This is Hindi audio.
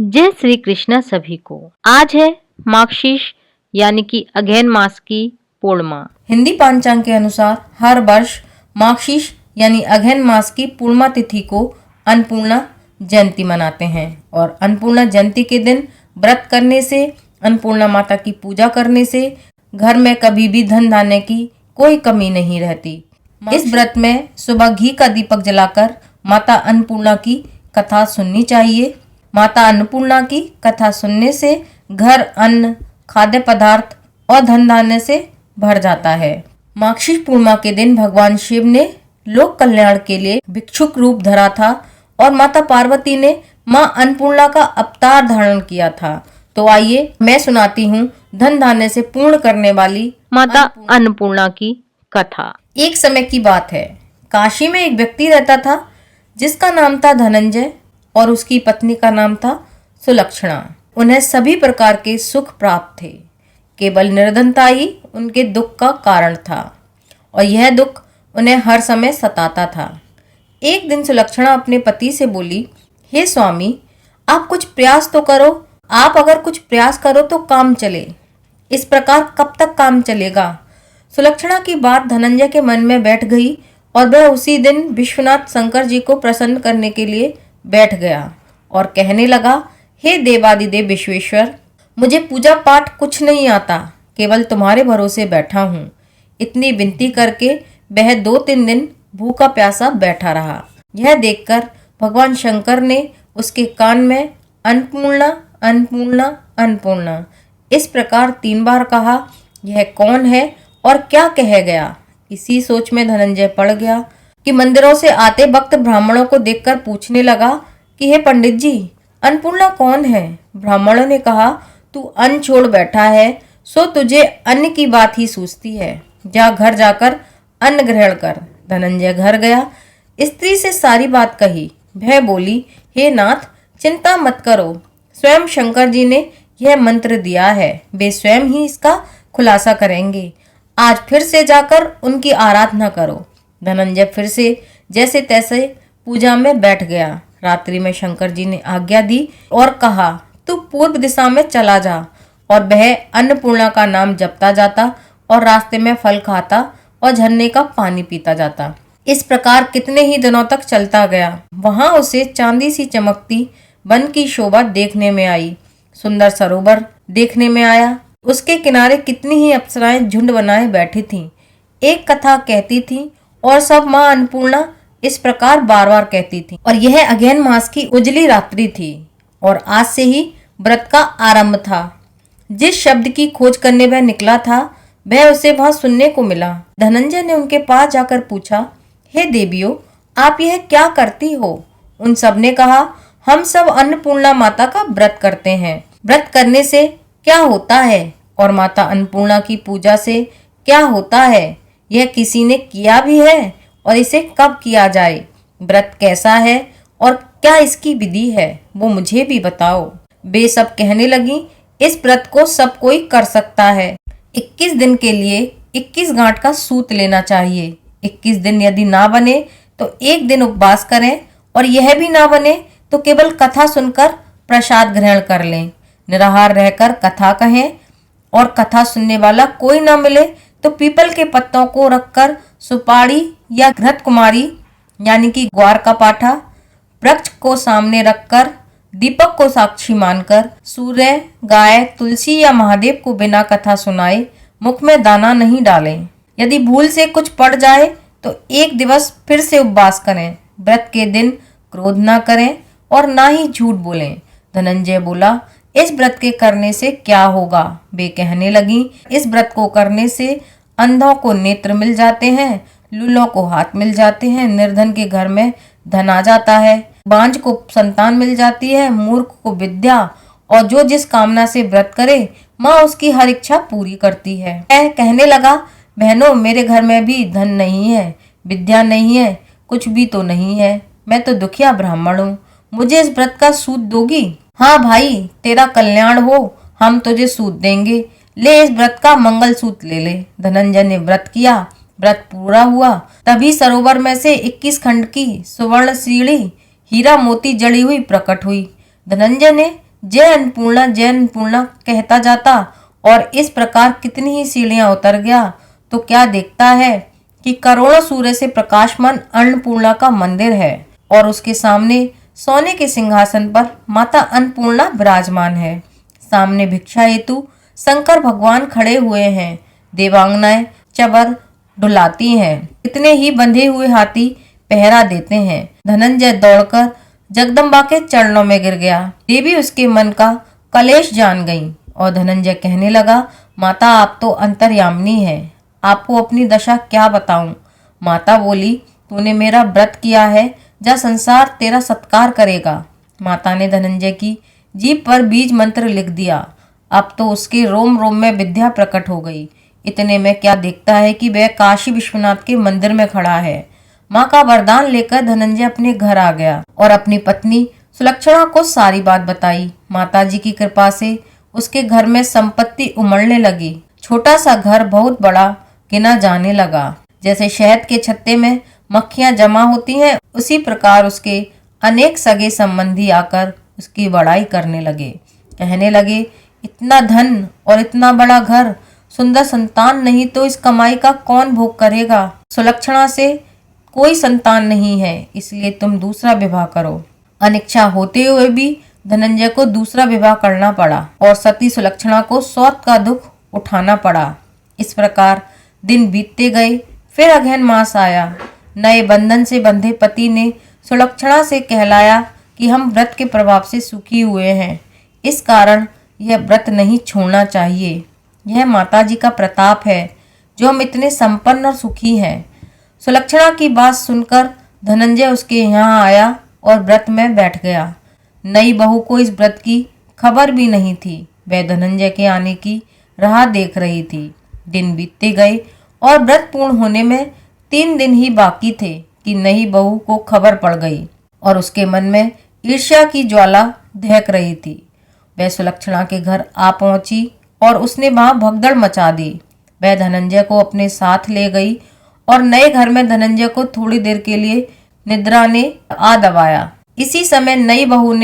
जय श्री कृष्णा सभी को। आज है माघशीष यानी कि अगहन मास की पूर्णिमा। हिंदी पंचांग के अनुसार हर वर्ष माघशीष यानी अगहन मास की पूर्णिमा तिथि को अन्नपूर्णा जयंती मनाते हैं और अन्नपूर्णा जयंती के दिन व्रत करने से, अन्नपूर्णा माता की पूजा करने से घर में कभी भी धन धान्य की कोई कमी नहीं रहती। इस व्रत में सुबह घी का दीपक जलाकर माता अन्नपूर्णा की कथा सुननी चाहिए। माता अन्नपूर्णा की कथा सुनने से घर अन्न, खाद्य पदार्थ और धन धान्य से भर जाता है। माघशीष पूर्णिमा के दिन भगवान शिव ने लोक कल्याण के लिए भिक्षुक रूप धरा था और माता पार्वती ने मां अन्नपूर्णा का अवतार धारण किया था। तो आइए मैं सुनाती हूँ धन धान्य से पूर्ण करने वाली माता अन्नपूर्णा की कथा। एक समय की बात है, काशी में एक व्यक्ति रहता था जिसका नाम था धनंजय और उसकी पत्नी का नाम था सुलक्षणा। उन्हें सभी प्रकार के सुख प्राप्त थे, केवल निर्धनता ही उनके दुख का कारण था और यह दुख उन्हें हर समय सताता था। एक दिन सुलक्षणा अपने पति से बोली, हे स्वामी, आप कुछ प्रयास तो करो। आप अगर कुछ प्रयास करो तो काम चले, इस प्रकार कब तक काम चलेगा। सुलक्षणा की बात धनंजय के मन में बैठ गई और वह उसी दिन विश्वनाथ शंकर जी को प्रसन्न करने के लिए बैठ गया और कहने लगा, हे देवादिदेव विश्वेश्वर, मुझे पूजा पाठ कुछ नहीं आता, केवल तुम्हारे भरोसे बैठा हूँ। इतनी विनती करके वह 2-3 दिन भूखा प्यासा बैठा रहा। यह देखकर भगवान शंकर ने उसके कान में अन्नपूर्णा अन्नपूर्णा अन्नपूर्णा इस प्रकार 3 बार कहा। यह कौन है और क्या कह गया। इसी सोच में धनंजय पड़ गया कि मंदिरों से आते वक्त ब्राह्मणों को देखकर पूछने लगा कि हे पंडित जी, अन्नपूर्णा कौन है। ब्राह्मणों ने कहा, तू अन्न छोड़ बैठा है सो तुझे अन्न की बात ही सूझती है। जा घर जाकर अन्न ग्रहण कर। धनंजय घर गया, स्त्री से सारी बात कही। वह बोली, हे नाथ, चिंता मत करो, स्वयं शंकर जी ने यह मंत्र दिया है, वे स्वयं ही इसका खुलासा करेंगे। आज फिर से जाकर उनकी आराधना करो। धनंजय फिर से जैसे तैसे पूजा में बैठ गया। रात्रि में शंकर जी ने आज्ञा दी और कहा, तू पूर्व दिशा में चला जा। और वह अन्नपूर्णा का नाम जपता जाता और रास्ते में फल खाता और झरने का पानी पीता जाता। इस प्रकार कितने ही दिनों तक चलता गया। वहां उसे चांदी सी चमकती वन की शोभा देखने में आई। सुंदर सरोवर देखने में आया। उसके किनारे कितनी ही अप्सराएं झुंड बनाए बैठी थीं। एक कथा कहती थी और सब मां अन्नपूर्णा इस प्रकार बार बार कहती थी। और यह अगहन मास की उजली रात्रि थी और आज से ही व्रत का आरंभ था। जिस शब्द की खोज करने वह निकला था वह उसे वहां सुनने को मिला। धनंजय ने उनके पास जाकर पूछा, हे देवियों, आप यह क्या करती हो। उन सब ने कहा, हम सब अन्नपूर्णा माता का व्रत करते हैं। व्रत करने से क्या होता है और माता अन्नपूर्णा की पूजा से क्या होता है, यह किसी ने किया भी है और इसे कब किया जाए। व्रत कैसा है और क्या इसकी विधि है, वो मुझे भी बताओ। वे सब कहने लगी, इस व्रत को सब कोई कर सकता है। 21 दिन के लिए 21 गांठ का सूत लेना चाहिए। 21 दिन यदि ना बने तो 1 दिन उपवास करें और यह भी ना बने तो केवल कथा सुनकर प्रसाद ग्रहण कर लें। निराहार रहकर कथा कहें और कथा सुनने वाला कोई ना मिले तो पीपल के पत्तों को रखकर सुपारी या घृत कुमारी यानी कि ग्वार का पाठा वृक्ष को सामने रखकर दीपक को साक्षी मानकर सूर्य, गाय, तुलसी या महादेव को बिना कथा सुनाए मुख में दाना नहीं डालें। यदि भूल से कुछ पड़ जाए तो 1 दिवस फिर से उपवास करें। व्रत के दिन क्रोध ना करें और ना ही झूठ बोलें। धनंजय बोला, इस व्रत के करने से क्या होगा। वे कहने लगी, इस व्रत को करने से अंधों को नेत्र मिल जाते हैं, लूलों को हाथ मिल जाते हैं, निर्धन के घर में धन आ जाता है, बांझ को संतान मिल जाती है, मूर्ख को विद्या, और जो जिस कामना से व्रत करे माँ उसकी हर इच्छा पूरी करती है। कहने लगा, बहनों, मेरे घर में भी धन नहीं है, विद्या नहीं है, कुछ भी तो नहीं है। मैं तो दुखिया ब्राह्मण हूँ, मुझे इस व्रत का सूत दोगी। हाँ भाई, तेरा कल्याण हो, हम तुझे सूत देंगे, ले इस व्रत का मंगल सूत ले ले। धनंजय ने व्रत किया। व्रत पूरा हुआ तभी सरोवर में से 21 खंड की सुवर्ण सीढ़ी हीरा मोती जड़ी हुई प्रकट हुई। धनंजय ने जय अन्नपूर्णा कहता जाता और इस प्रकार कितनी ही सीढ़ियां उतर गया तो क्या देखता है कि करोड़ों सूर्य से प्रकाशमान अन्नपूर्णा का मंदिर है और उसके सामने सोने के सिंहासन पर माता अन्नपूर्णा विराजमान है। सामने भिक्षा हेतु शंकर भगवान खड़े हुए हैं। देवांगनाएं चबर डुलाती हैं। इतने ही बंधे हुए हाथी पहरा देते हैं। धनंजय दौड़कर जगदम्बा के चरणों में गिर गया। देवी उसके मन का कलेश जान गई और धनंजय कहने लगा, माता आप तो अंतर्यामिनी है, आपको अपनी दशा क्या बताऊं। माता बोली, तूने मेरा व्रत किया है, जा संसार तेरा सत्कार करेगा। माता ने धनंजय की जीभ पर बीज मंत्र लिख दिया। अब तो उसके रोम रोम में विद्या प्रकट हो गई। इतने में क्या देखता है कि वह काशी विश्वनाथ के मंदिर में खड़ा है। माँ का वरदान लेकर धनंजय अपने घर आ गया और अपनी पत्नी सुलक्षणा को सारी बात बताई। माताजी की कृपा से उसके घर में संपत्ति उमड़ने लगी। छोटा सा घर बहुत बड़ा गिना जाने लगा। जैसे शहद के छत्ते में मक्खियां जमा होती हैं, उसी प्रकार उसके अनेक सगे संबंधी आकर उसकी बड़ाई करने लगे। कहने लगे, इतना धन और इतना बड़ा घर, सुंदर संतान नहीं तो इस कमाई का कौन भोग करेगा। सुलक्षणा से कोई संतान नहीं है, इसलिए तुम दूसरा विवाह करो। अनिच्छा होते हुए भी धनंजय को दूसरा विवाह करना पड़ा और सती सुलक्षणा को सौत का दुख उठाना पड़ा। इस प्रकार दिन बीतते गए। फिर अगहन मास आया। नए बंधन से बंधे पति ने सुलक्षणा से कहलाया कि हम व्रत के प्रभाव से सुखी हुए हैं, इस कारण यह व्रत नहीं छोड़ना चाहिए। यह माताजी का प्रताप है जो हम इतने संपन्न और सुखी हैं। सुलक्षणा की बात सुनकर धनंजय उसके यहाँ आया और व्रत में बैठ गया। नई बहू को इस व्रत की खबर भी नहीं थी। वह धनंजय के आने की राह देख रही थी। दिन बीतते गए और व्रत पूर्ण होने में 3 दिन ही बाकी थे कि नई बहू को खबर पड़ गई और उसके मन में ईर्ष्या की ज्वाला दहक रही थी। वह सुलक्षणा के घर आ पहुंची और उसने वहां भगदड़ मचा दी। वह धनंजय को अपने साथ ले गई और नए घर में धनंजय को थोड़ी देर के लिए निद्रा ने आ दबाया। इसी समय नई बहू ने